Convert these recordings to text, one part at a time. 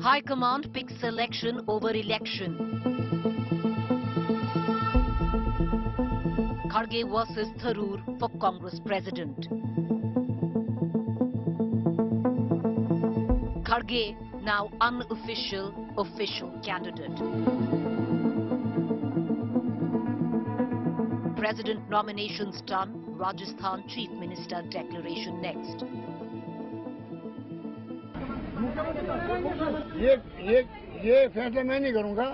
High Command picks selection over election. Kharge versus Tharoor for Congress President. Kharge now unofficial, official candidate. President nominations done. Rajasthan Chief Minister declaration next. ये फैसला मैं नहीं करूंगा,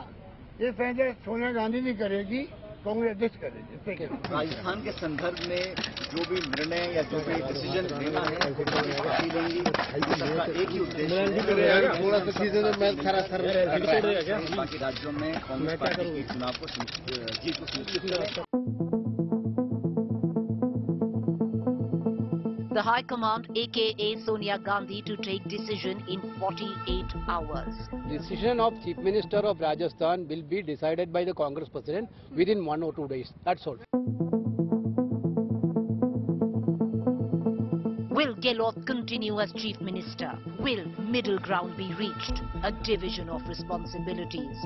ये फैसला सोनिया गांधी जी करेगी, कांग्रेस अध्यक्ष करेगी। राजस्थान के संदर्भ में जो भी निर्णय या जो भी डिसीजन लेना है सबका एक ही उद्देश्य थोड़ा सा चीजें बाकी राज्यों में कांग्रेस पार्टी के चुनाव को जीत को सुनिश्चित करें। The High Command, aka Sonia Gandhi, to take decision in 48 hours. Decision of Chief Minister of Rajasthan will be decided by the Congress President within 1 or 2 days. That's all. Will Gehlot continue as Chief Minister? Will middle ground be reached? A division of responsibilities.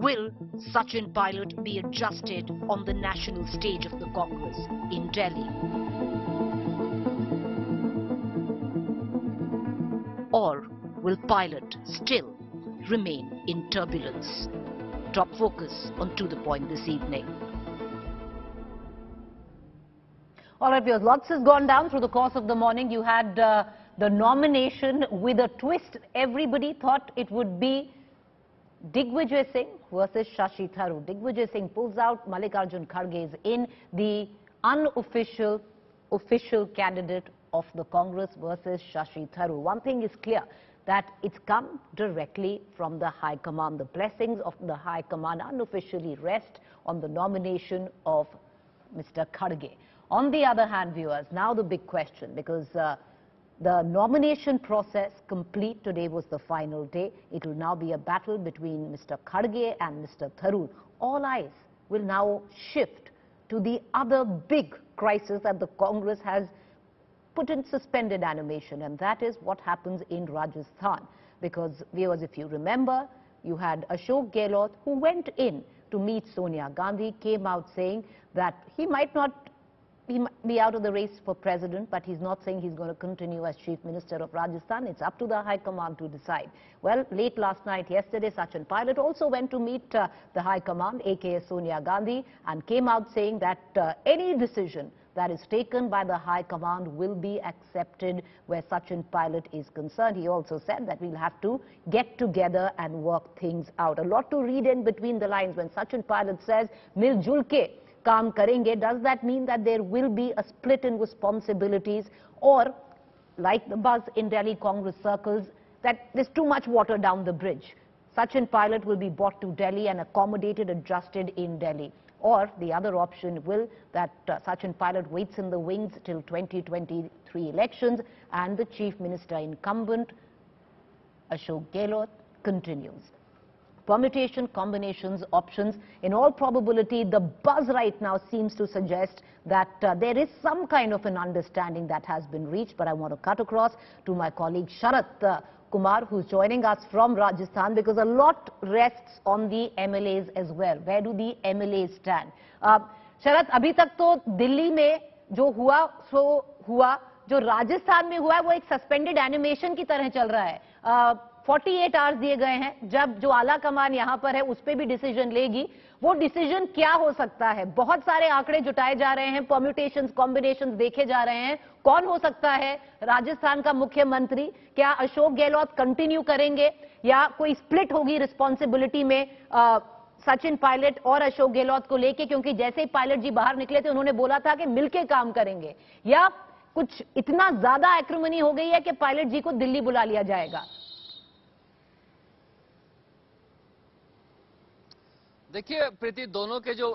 Will Sachin Pilot be adjusted on the national stage of the Congress in Delhi? Or will Pilot still remain in turbulence? Top focus on To The Point this evening. All right, viewers, lots has gone down through the course of the morning. You had the nomination with a twist. Everybody thought it would be Digvijay Singh versus Shashi Tharoor. Digvijay Singh pulls out, Mallikarjun Kharge is in, the unofficial, official candidate of the Congress versus Shashi Tharoor. One thing is clear, that it's come directly from the High Command. The blessings of the High Command unofficially rest on the nomination of Mr. Kharge. On the other hand, viewers, now the big question, because the nomination process complete. Today was the final day. It will now be a battle between Mr. Kharge and Mr. Tharoor. All eyes will now shift to the other big crisis that the Congress has put in suspended animation, and that is what happens in Rajasthan. Because, viewers, if you remember, you had Ashok Gehlot, who went in to meet Sonia Gandhi, came out saying that he might be out of the race for president, but he's not saying he's going to continue as Chief Minister of Rajasthan. It's up to the High Command to decide. Well, late last night, yesterday, Sachin Pilot also went to meet the High Command, aka Sonia Gandhi, and came out saying that any decision that is taken by the High Command will be accepted where Sachin Pilot is concerned. He also said that we'll have to get together and work things out. A lot to read in between the lines when Sachin Pilot says, Mil jul ke काम करेंगे, does that mean that there will be a split in responsibilities, or like the buzz in Delhi Congress circles that there's too much water down the bridge? Sachin Pilot will be brought to Delhi and accommodated, adjusted in Delhi. Or the other option will that Sachin Pilot waits in the wings till 2023 elections and the Chief Minister incumbent Ashok Gehlot continues. Permutation, combinations, options. In all probability, the buzz right now seems to suggest that there is some kind of an understanding that has been reached. But I want to cut across to my colleague Sharat Kumar, who's joining us from Rajasthan, because a lot rests on the MLAs as well. Where do the MLAs stand? Sharat, अभी तक तो दिल्ली में जो हुआ सो हुआ, जो राजस्थान में हुआ है वो एक सस्पेंडेड एनिमेशन की तरह चल रहा है. 48 आवर्स दिए गए हैं. जब जो आला कमान यहां पर है उस पे भी डिसीजन लेगी. वो डिसीजन क्या हो सकता है? बहुत सारे आंकड़े जुटाए जा रहे हैं, परम्यूटेशंस, कॉम्बिनेशंस देखे जा रहे हैं. कौन हो सकता है राजस्थान का मुख्यमंत्री? क्या अशोक गहलोत कंटिन्यू करेंगे या कोई स्प्लिट होगी रिस्पॉन्सिबिलिटी में सचिन पायलट और अशोक गहलोत को लेके? क्योंकि जैसे ही पायलट जी बाहर निकले थे उन्होंने बोला था कि मिलके काम करेंगे. या कुछ इतना ज्यादा एक्रिमनी हो गई है कि पायलट जी को दिल्ली बुला लिया जाएगा? देखिए प्रीति, दोनों के जो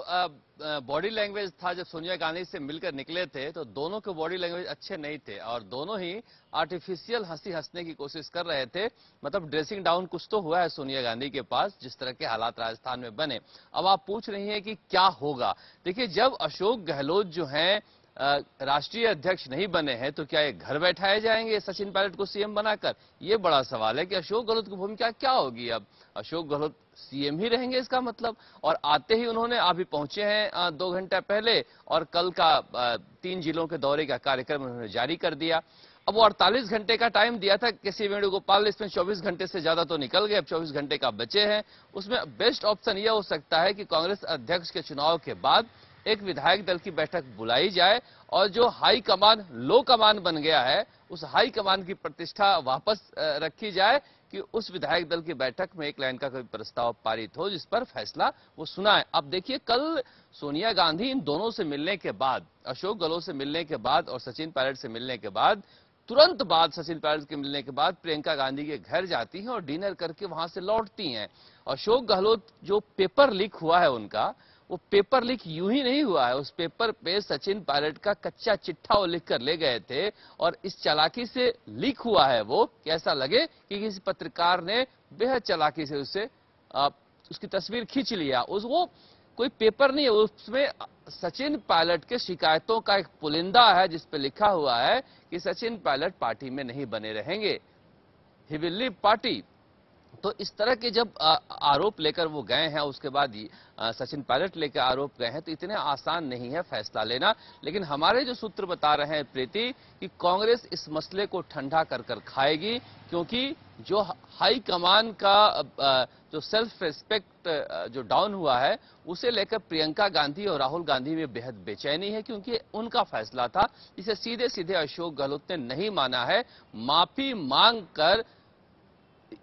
बॉडी लैंग्वेज था जब सोनिया गांधी से मिलकर निकले थे तो दोनों के बॉडी लैंग्वेज अच्छे नहीं थे और दोनों ही आर्टिफिशियल हंसी हंसने की कोशिश कर रहे थे. मतलब ड्रेसिंग डाउन कुछ तो हुआ है सोनिया गांधी के पास जिस तरह के हालात राजस्थान में बने. अब आप पूछ रही हैं कि क्या होगा. देखिए, जब अशोक गहलोत जो हैं राष्ट्रीय अध्यक्ष नहीं बने हैं तो क्या ये घर बैठाए जाएंगे सचिन पायलट को सीएम बनाकर? ये बड़ा सवाल है कि अशोक गहलोत की भूमिका क्या होगी। अब अशोक गहलोत सीएम ही रहेंगे इसका मतलब, और आते ही उन्होंने अभी पहुंचे हैं 2 घंटे पहले और कल का 3 जिलों के दौरे का कार्यक्रम उन्होंने जारी कर दिया। अब वो 48 घंटे का टाइम दिया था केसी वेणुगोपाल ने, इसमें 24 घंटे से ज्यादा तो निकल गए, अब 24 घंटे का बचे हैं। उसमें बेस्ट ऑप्शन यह हो सकता है कि कांग्रेस अध्यक्ष के चुनाव के बाद एक विधायक दल की बैठक बुलाई जाए और जो हाई कमान लो कमान बन गया है उस हाई कमान की प्रतिष्ठा वापस रखी जाए कि उस विधायक दल की बैठक में एक लाइन का कोई प्रस्ताव पारित हो जिस पर फैसला वो सुनाए। अब देखिए, कल सोनिया गांधी इन दोनों से मिलने के बाद, अशोक गहलोत से मिलने के बाद और सचिन पायलट से मिलने के बाद, तुरंत बाद सचिन पायलट के मिलने के बाद प्रियंका गांधी के घर जाती हैं और डिनर करके वहां से लौटती हैं। अशोक गहलोत जो पेपर लीक हुआ है उनका, वो पेपर लीक यूं ही नहीं हुआ है, उस पेपर पे सचिन पायलट का कच्चा चिट्ठा वो लिख कर ले गए थे और इस चालाकी से लीक हुआ है वो कि ऐसा लगे कि किसी पत्रकार ने बेहद चालाकी से उसकी तस्वीर खींच लिया। वो कोई पेपर नहीं है, उसमें सचिन पायलट के शिकायतों का एक पुलिंदा है जिस पे लिखा हुआ है कि सचिन पायलट पार्टी में नहीं बने रहेंगे, ही विल लीव पार्टी। तो इस तरह के जब आरोप लेकर वो गए हैं, उसके बाद सचिन पायलट लेकर आरोप गए हैं, तो इतने आसान नहीं है फैसला लेना। लेकिन हमारे जो सूत्र बता रहे हैं प्रीति कि कांग्रेस इस मसले को ठंडा कर कर खाएगी, क्योंकि जो हाई कमान का जो सेल्फ रिस्पेक्ट जो डाउन हुआ है उसे लेकर प्रियंका गांधी और राहुल गांधी में बेहद बेचैनी है, क्योंकि उनका फैसला था इसे सीधे सीधे अशोक गहलोत ने नहीं माना है। माफी मांग कर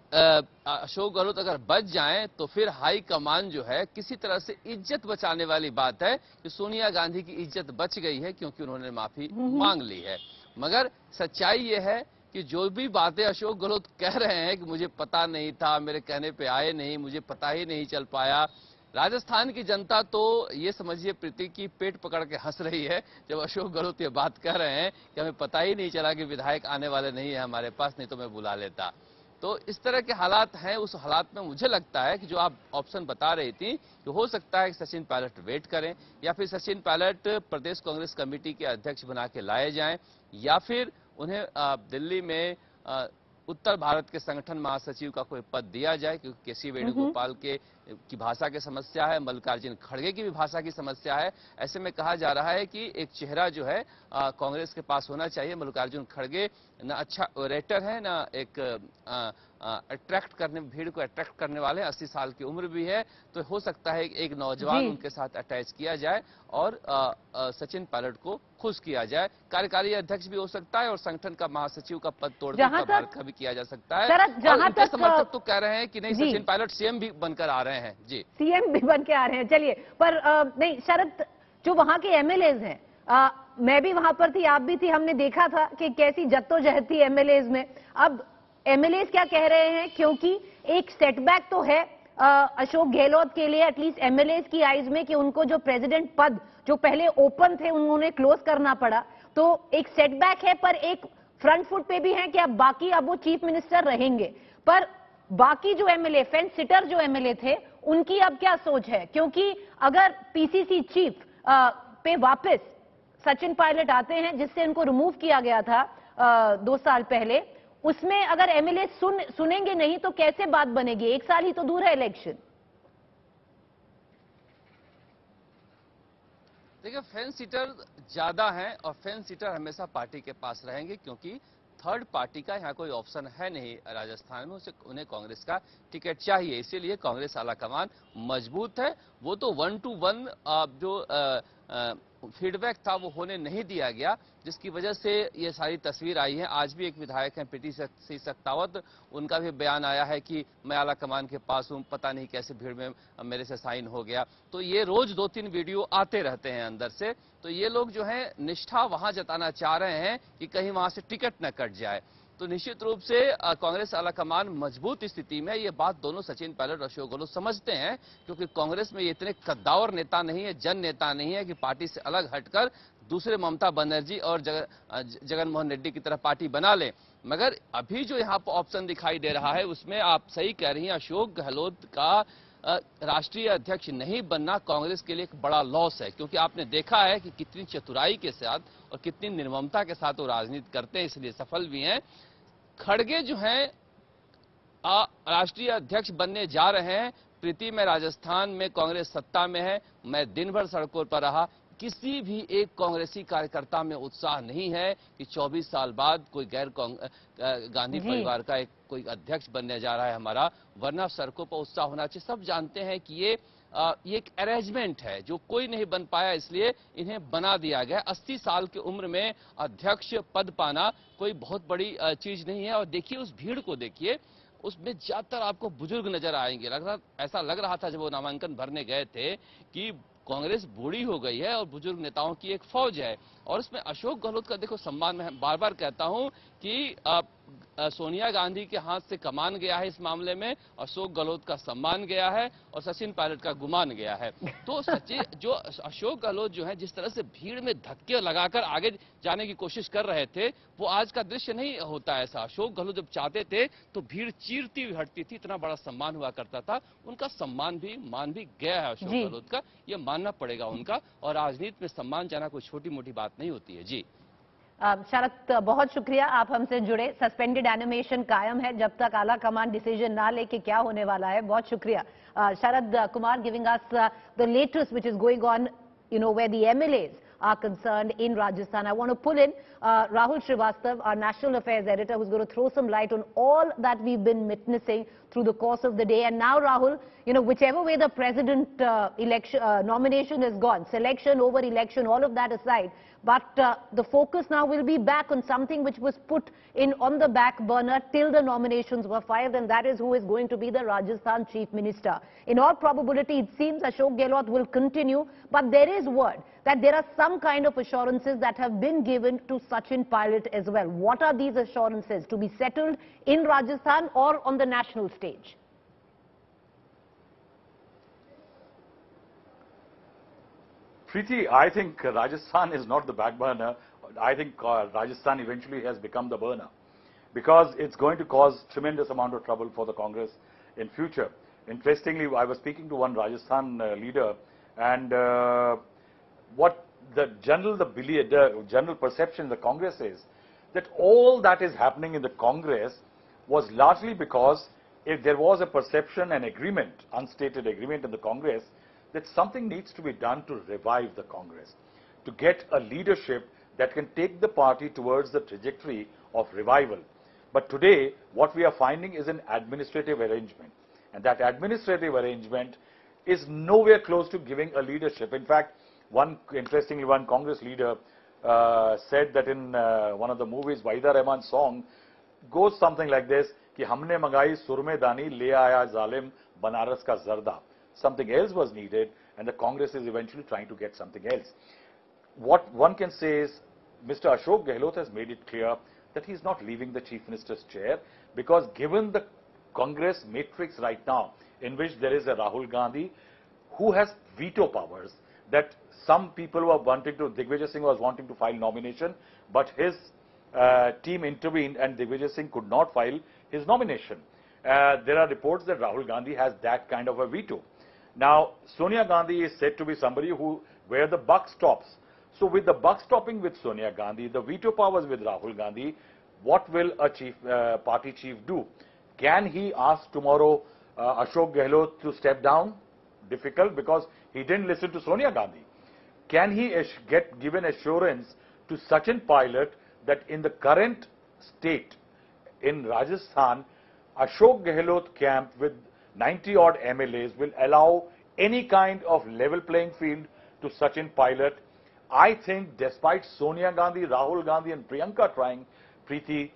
अशोक गहलोत अगर बच जाएं तो फिर हाई कमान जो है किसी तरह से इज्जत बचाने वाली बात है कि सोनिया गांधी की इज्जत बच गई है क्योंकि उन्होंने माफी मांग ली है। मगर सच्चाई यह है कि जो भी बातें अशोक गहलोत कह रहे हैं कि मुझे पता नहीं था, मेरे कहने पे आए नहीं, मुझे पता ही नहीं चल पाया, राजस्थान की जनता तो ये समझिए प्रीति की पेट पकड़ के हंस रही है जब अशोक गहलोत ये बात कह रहे हैं कि हमें पता ही नहीं चला कि विधायक आने वाले नहीं है हमारे पास, नहीं तो मैं बुला लेता। तो इस तरह के हालात हैं। उस हालात में मुझे लगता है कि जो आप ऑप्शन बता रही थी कि हो सकता है कि सचिन पायलट वेट करें या फिर सचिन पायलट प्रदेश कांग्रेस कमेटी के अध्यक्ष बना के लाए जाएं या फिर उन्हें दिल्ली में उत्तर भारत के संगठन महासचिव का कोई पद दिया जाए, क्योंकि केसी वेणुगोपाल की भाषा की समस्या है, मल्लिकार्जुन खड़गे की भी भाषा की समस्या है। ऐसे में कहा जा रहा है कि एक चेहरा जो है कांग्रेस के पास होना चाहिए। मल्लिकार्जुन खड़गे न अच्छा ओरेटर है, न एक अट्रैक्ट करने, भीड़ को अट्रैक्ट करने वाले, 80 साल की उम्र भी है। तो हो सकता है एक नौजवान उनके साथ अटैच किया जाए और सचिन पायलट को खुश किया जाए। कार्यकारी अध्यक्ष भी हो सकता है और संगठन का महासचिव का पद तोड़कर भारत का भी किया जा सकता है। और उनके समर्थक तो कह रहे हैं कि नहीं, सचिन पायलट सीएम भी बनकर आ रहे हैं। जी, सीएम भी बन के आ रहे हैं। चलिए, पर नहीं शरद, जो वहां के एमएलएज हैं, मैं भी वहां पर थी, आप भी थी, हमने देखा था कि कैसी जद्दोजहद थी एमएलएज में। अब एमएलएज क्या कह रहे हैं, क्योंकि एक सेटबैक तो है अशोक गहलोत के लिए, एटलीस्ट एमएलएज की आइज में, कि उनको जो प्रेसिडेंट पद जो पहले ओपन थे उन्होंने क्लोज करना पड़ा, तो एक सेटबैक है। पर एक फ्रंट फुट पे भी है कि अब बाकी अब वो चीफ मिनिस्टर रहेंगे। पर बाकी जो एमएलए, फेंस सिटर जो एमएलए थे, उनकी अब क्या सोच है? क्योंकि अगर पीसीसी चीफ पे वापस सचिन पायलट आते हैं, जिससे इनको रिमूव किया गया था 2 साल पहले, उसमें अगर एमएलए सुनेंगे नहीं तो कैसे बात बनेगी? 1 साल ही तो दूर है इलेक्शन। देखिए, फेंस सीटर ज्यादा हैं और फेंस सीटर हमेशा पार्टी के पास रहेंगे, क्योंकि थर्ड पार्टी का यहाँ कोई ऑप्शन है नहीं राजस्थान में। उन्हें कांग्रेस का टिकट चाहिए, इसीलिए कांग्रेस आलाकमान मजबूत है। वो तो 1 to 1 जो फीडबैक था वो होने नहीं दिया गया, जिसकी वजह से ये सारी तस्वीर आई है। आज भी एक विधायक हैं प्रीति सख्तावत, उनका भी बयान आया है कि मैं आलाकमान के पास हूं, पता नहीं कैसे भीड़ में मेरे से साइन हो गया। तो ये रोज 2-3 वीडियो आते रहते हैं अंदर से। तो ये लोग जो है निष्ठा वहां जताना चाह रहे हैं कि कहीं वहां से टिकट न कट जाए। तो निश्चित रूप से कांग्रेस आलाकमान मजबूत स्थिति में, ये बात दोनों सचिन पायलट और अशोक गहलोत समझते हैं, क्योंकि कांग्रेस में ये इतने कद्दावर नेता नहीं है, जन नेता नहीं है कि पार्टी से अलग हटकर दूसरे ममता बनर्जी और जगन मोहन रेड्डी की तरह पार्टी बना ले। मगर अभी जो यहाँ पर ऑप्शन दिखाई दे रहा है उसमें आप सही कह रही हैं, अशोक गहलोत का राष्ट्रीय अध्यक्ष नहीं बनना कांग्रेस के लिए एक बड़ा लॉस है, क्योंकि आपने देखा है कि कितनी चतुराई के साथ और कितनी निर्ममता के साथ वो राजनीति करते हैं, इसलिए सफल भी हैं। खड़गे जो हैं राष्ट्रीय अध्यक्ष बनने जा रहे हैं। प्रीति, में राजस्थान में कांग्रेस सत्ता में है, मैं दिन भर सड़कों पर रहा, किसी भी एक कांग्रेसी कार्यकर्ता में उत्साह नहीं है कि 24 साल बाद कोई गैर गांधी परिवार का एक कोई अध्यक्ष बनने जा रहा है हमारा, वरना सड़कों पर उत्साह होना चाहिए। सब जानते हैं कि ये एक अरेंजमेंट है, जो कोई नहीं बन पाया इसलिए इन्हें बना दिया गया। 80 साल की उम्र में अध्यक्ष पद पाना कोई बहुत बड़ी चीज नहीं है। और देखिए उस भीड़ को, देखिए उसमें ज्यादातर आपको बुजुर्ग नजर आएंगे। ऐसा लग रहा था जब वो नामांकन भरने गए थे कि कांग्रेस बूढ़ी हो गई है और बुजुर्ग नेताओं की एक फौज है। और इसमें अशोक गहलोत का देखो सम्मान, मैं बार बार कहता हूं कि सोनिया गांधी के हाथ से कमान गया है इस मामले में, अशोक गहलोत का सम्मान गया है और सचिन पायलट का गुमान गया है। तो जो अशोक गहलोत जो है जिस तरह से भीड़ में धक्के लगाकर आगे जाने की कोशिश कर रहे थे, वो आज का दृश्य नहीं होता ऐसा। अशोक गहलोत जब चाहते थे तो भीड़ चीरती हुई हटती थी, इतना बड़ा सम्मान हुआ करता था। उनका सम्मान भी मान भी गया है अशोक गहलोत का, ये मानना पड़ेगा उनका। और राजनीति में सम्मान जाना कोई छोटी मोटी बात नहीं होती है। जी शरद, बहुत शुक्रिया आप हमसे जुड़े। सस्पेंडेड एनिमेशन कायम है जब तक आला कमान डिसीजन ना ले कि क्या होने वाला है। बहुत शुक्रिया Sharad Kumar, giving us the latest which is going on, you know, where the MLAs are concerned in Rajasthan. I want to pull in Rahul Srivastav, our National Affairs Editor, who's going to throw some light on all that we've been witnessing through the course of the day. And now, Rahul, you know, whichever way the president election nomination has gone, selection over election, all of that aside, but the focus now will be back on something which was put in on the back burner till the nominations were filed, and that is who is going to be the Rajasthan Chief Minister. In all probability, it seems Ashok Gehlot will continue, but there is word that there are some kind of assurances that have been given to Sachin Pilot as well. What are these assurances? To be settled in Rajasthan or on the national stage? Preeti, I think Rajasthan is not the back burner. I think Rajasthan eventually has become the burner, because it's going to cause tremendous amount of trouble for the Congress in future. Interestingly, I was speaking to one Rajasthan leader, and what the general perception in the Congress is that all that is happening in the Congress was largely because if there was a perception and agreement, unstated agreement in the Congress, that something needs to be done to revive the Congress, to get a leadership that can take the party towards the trajectory of revival. But today, what we are finding is an administrative arrangement, and that administrative arrangement is nowhere close to giving a leadership. In fact, interestingly, one Congress leader said that in one of the movies, Waida Rahman's song goes something like this, कि हमने मंगाई सुरमेदानी ले आया जालिम बनारस का जर्दा. Something else was needed, and the Congress is eventually trying to get something else. What one can say is, Mr. Ashok Gehlot has made it clear that he is not leaving the Chief Minister's chair, because given the Congress matrix right now, in which there is a Rahul Gandhi who has veto powers, that some people were wanting to, Digvijay Singh was wanting to file nomination, but his team intervened and Digvijay Singh could not file his nomination. There are reports that Rahul Gandhi has that kind of a veto. Now, Sonia Gandhi is said to be somebody where the buck stops. So with the buck stopping with Sonia Gandhi, the veto powers with Rahul Gandhi, what will a party chief do? Can he ask tomorrow Ashok Gehlot to step down? Difficult, because he didn't listen to Sonia Gandhi. Can he get given assurance to Sachin Pilot that in the current state in Rajasthan, Ashok Gehlot camp with 90-odd MLAs will allow any kind of level playing field to Sachin Pilot? I think despite Sonia Gandhi, Rahul Gandhi and Priyanka trying, Preeti,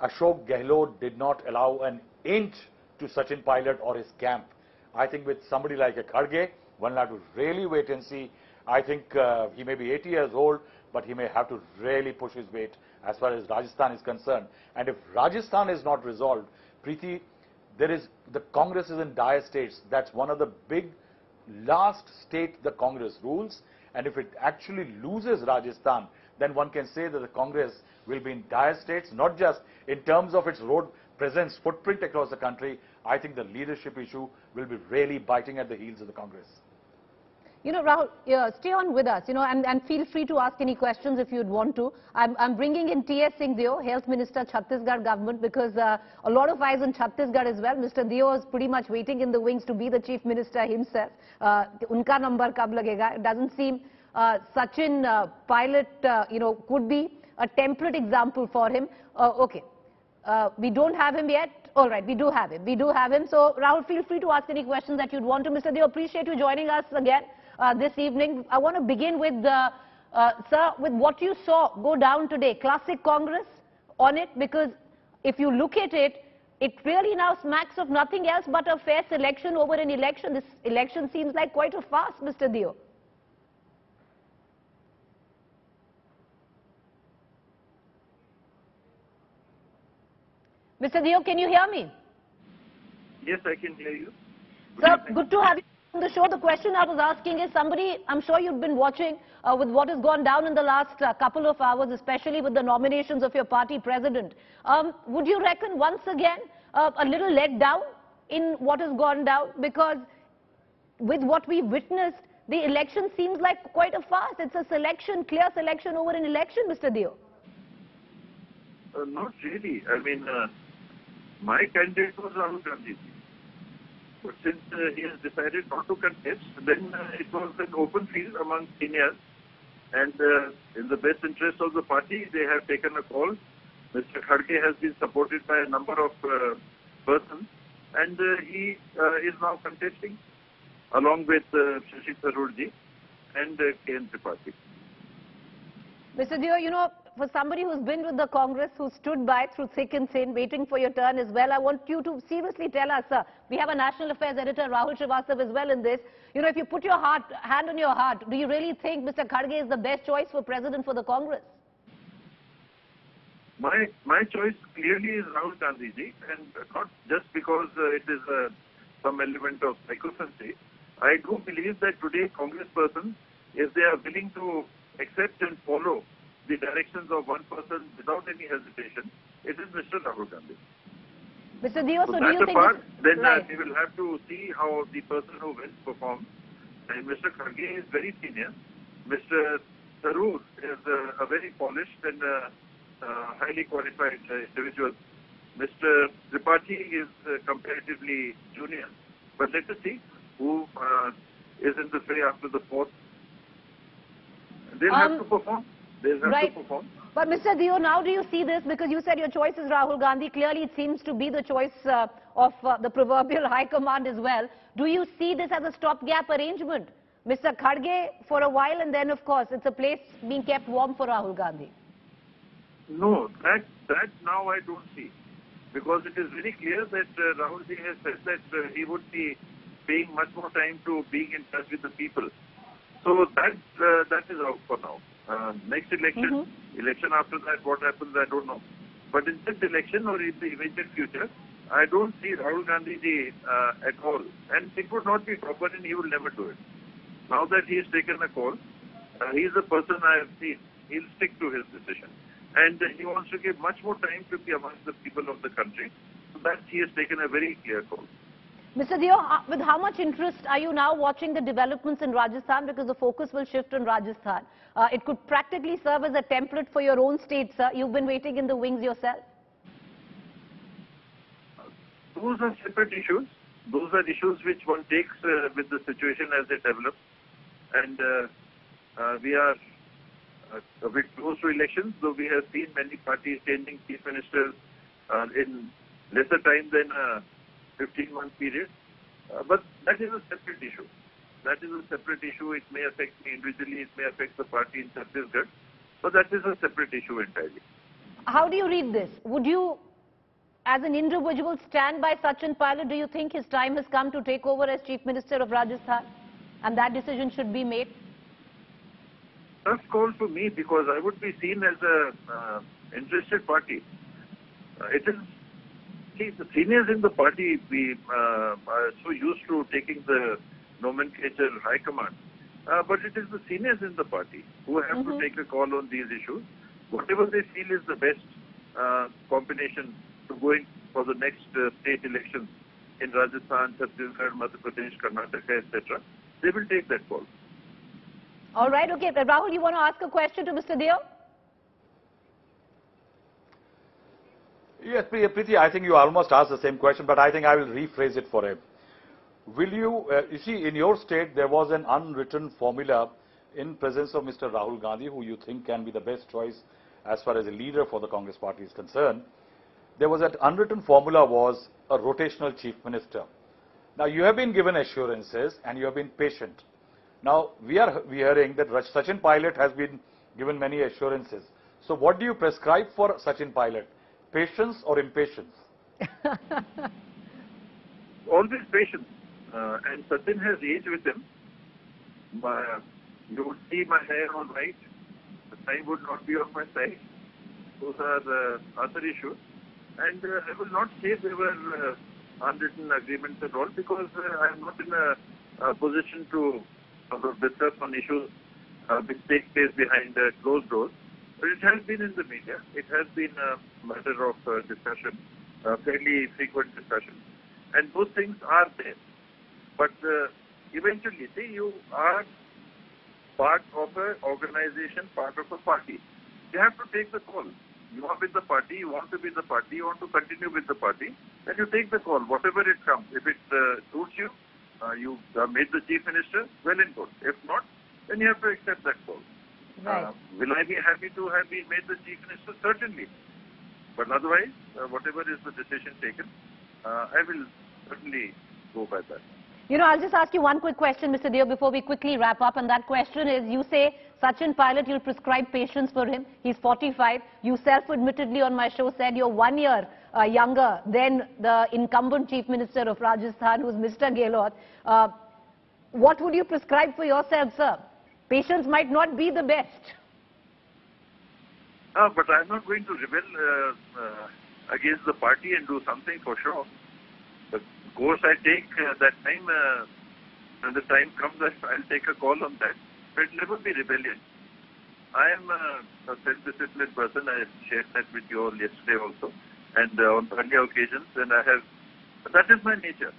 Ashok Gehlot did not allow an inch to Sachin Pilot or his camp. I think with somebody like a Kharge, one will have to really wait and see. I think he may be 80 years old, but he may have to really push his weight as far as Rajasthan is concerned. And if Rajasthan is not resolved, Preeti, the Congress is in dire states. That's one of the big last state the Congress rules. And if it actually loses Rajasthan, then one can say that the Congress will be in dire states, not just in terms of its road presence, footprint across the country. I think the leadership issue will be really biting at the heels of the Congress. You know, Rahul, stay on with us, and feel free to ask any questions if you'd want to. I'm bringing in T.S. Singh Deo, Health Minister, Chhattisgarh government, because a lot of eyes on Chhattisgarh as well. Mr. Deo is pretty much waiting in the wings to be the Chief Minister himself. Unka number kab lagega? It doesn't seem Sachin Pilot, could be a template example for him. Okay, we don't have him yet. All right, we do have him. We do have him. So, Rahul, feel free to ask any questions that you'd want to. Mr. Deo, appreciate you joining us again. This evening. I want to begin with, sir, with what you saw go down today. Classic Congress on it, because if you look at it, it really now smacks of nothing else but a fair selection over an election. This election seems like quite a farce, Mr. Deo. Mr. Deo, can you hear me? Yes, I can hear you. Sir, good to have you on the show. The question I was asking is, somebody, I'm sure you've been watching with what has gone down in the last couple of hours, especially with the nominations of your party president. Would you reckon once again a little let down in what has gone down? Because with what we've witnessed, the election seems like quite a farce. It's a selection, clear selection over an election, Mr. Deo. Not really. I mean, my candidate was Rahul Gandhi. But since he has decided not to contest, then it was an open field among seniors. And in the best interest of the party, they have taken a call. Mr. Khadge has been supported by a number of persons. And he is now contesting along with Sachin Pilot and K.N. Tripathi. Mr. Deo, for somebody who's been with the Congress, who stood by through thick and thin, waiting for your turn as well, I want you to seriously tell us, sir, we have a National Affairs editor, Rahul Srivastav, as well in this. If you put your hand on your heart, do you really think Mr. Khadge is the best choice for president for the Congress? My choice clearly is Rahul Gandhi ji, and not just because it is some element of psychopathy. I do believe that today Congress persons, if they are willing to accept and follow the directions of one person without any hesitation, it is Mr. Rahul Gandhi. Mr. Deo, so do you think... Then we will have to see how the person who wins performs. And Mr. Khadge is very senior. Mr. Tharoor is a very polished and highly qualified individual. Mr. Tripathi is comparatively junior. But let us see who is in the fray after the fourth. They'll have to perform. They'll have to perform. But Mr. Deo, now do you see this? Because you said your choice is Rahul Gandhi. Clearly, it seems to be the choice of the proverbial high command as well. Do you see this as a stopgap arrangement? Mr. Khadge for a while, and then, of course, it's a place being kept warm for Rahul Gandhi. No, that now I don't see. Because it is very clear that Rahul ji has said that he would be paying much more time to being in touch with the people. So that is out for now. Next election, election after that, what happens, I don't know. But in this election or in the immediate future, I don't see Rahul Gandhi ji at all. And it would not be proper and he will never do it. Now that he has taken a call, he is a person I have seen. He'll stick to his decision. And he wants to give much more time to be amongst the people of the country. So that he has taken a very clear call. Mr. Deo, with how much interest are you now watching the developments in Rajasthan, because the focus will shift on Rajasthan? It could practically serve as a template for your own state, sir. You've been waiting in the wings yourself. Those are separate issues. Those are issues which one takes with the situation as it develops. And we are a bit close to elections, though we have seen many parties changing chief ministers in lesser time than 15-month period. But that is a separate issue. That is a separate issue. It may affect me individually. It may affect the party in Chhattisgarh. But that is a separate issue entirely. How do you read this? Would you, as an individual, stand by Sachin Pilot? Do you think his time has come to take over as Chief Minister of Rajasthan? And that decision should be made? Tough call for me, because I would be seen as a interested party. The seniors in the party, we are so used to taking the nomenclature high command. But it is the seniors in the party who have to take a call on these issues. Whatever they feel is the best combination to going for the next state elections in Rajasthan, Chhattisgarh, Madhya Pradesh, Karnataka, etc., they will take that call. All right, okay. Rahul, you want to ask a question to Mr. Deo? Yes, Preeti, I think you almost asked the same question, but I think I will rephrase it for him. Will you, you see, in your state, there was an unwritten formula in presence of Mr. Rahul Gandhi, who you think can be the best choice as far as a leader for the Congress party is concerned. There was that unwritten formula was a rotational chief minister. Now, you have been given assurances and you have been patient. Now, we are hearing that Sachin Pilot has been given many assurances. So, what do you prescribe for Sachin Pilot? Patience or impatience? Always patience. And Sachin has age with him. You would see my hair on right. The time would not be on my side. Those are other issues. And I will not say they were unwritten agreements at all, because I am not in a position to discuss on issues which take place behind closed doors. But it has been in the media. It has been a matter of discussion, fairly frequent discussion. And those things are there. But eventually, see, you are part of an organization, part of a party. You have to take the call. You are with the party, you want to be the party, you want to continue with the party, then you take the call, whatever it comes. If it suits you, you made the chief minister, well and good. If not, then you have to accept that call. Right. Will I be happy to have been made the chief minister? Certainly. But otherwise, whatever is the decision taken, I will certainly go by that. You know, I'll just ask you one quick question, Mr. Deo, before we quickly wrap up. And that question is, you say Sachin Pilot, you'll prescribe patience for him. He's 45. You self-admittedly on my show said you're 1 year younger than the incumbent Chief Minister of Rajasthan, who's Mr. Gehlot. What would you prescribe for yourself, sir? Patience might not be the best. But I'm not going to rebel against the party and do something for sure. The course I take that time, when the time comes, I'll take a call on that. But it will never be rebellion. I am a self-disciplined person. I shared that with you all yesterday also, and on earlier occasions. And that is my nature.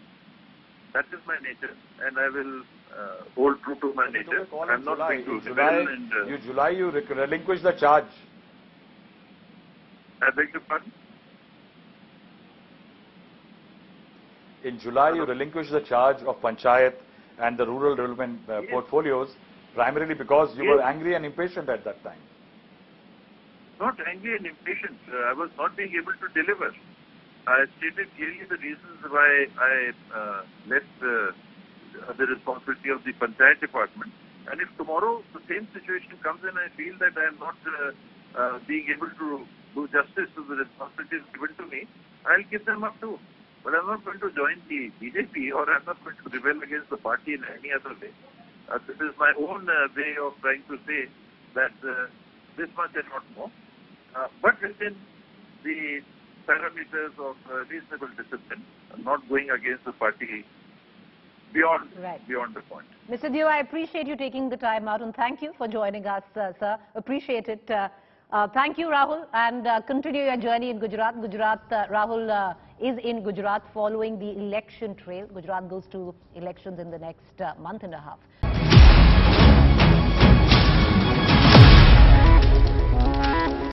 That is my nature, and I will hold true to my nature. I'm not going to rebel. You relinquish the charge. I beg your pardon? In July, you relinquished the charge of Panchayat and the rural development portfolios, primarily because you were angry and impatient at that time. Not angry and impatient. I was not being able to deliver. I stated clearly the reasons why I left the responsibility of the Panchayat department. And if tomorrow the same situation comes in, I feel that I am not being able to do justice to the responsibilities given to me, I'll give them up too. But I'm not going to join the BJP, or I'm not going to rebel against the party in any other way. This is my own way of trying to say that this much and not more. But within the parameters of reasonable discipline, not going against the party beyond the point. Mr. Deo, I appreciate you taking the time out, and thank you for joining us, sir. Appreciate it. Thank you, Rahul, and continue your journey in Gujarat. Rahul is in Gujarat following the election trail. Gujarat goes to elections in the next month and a half.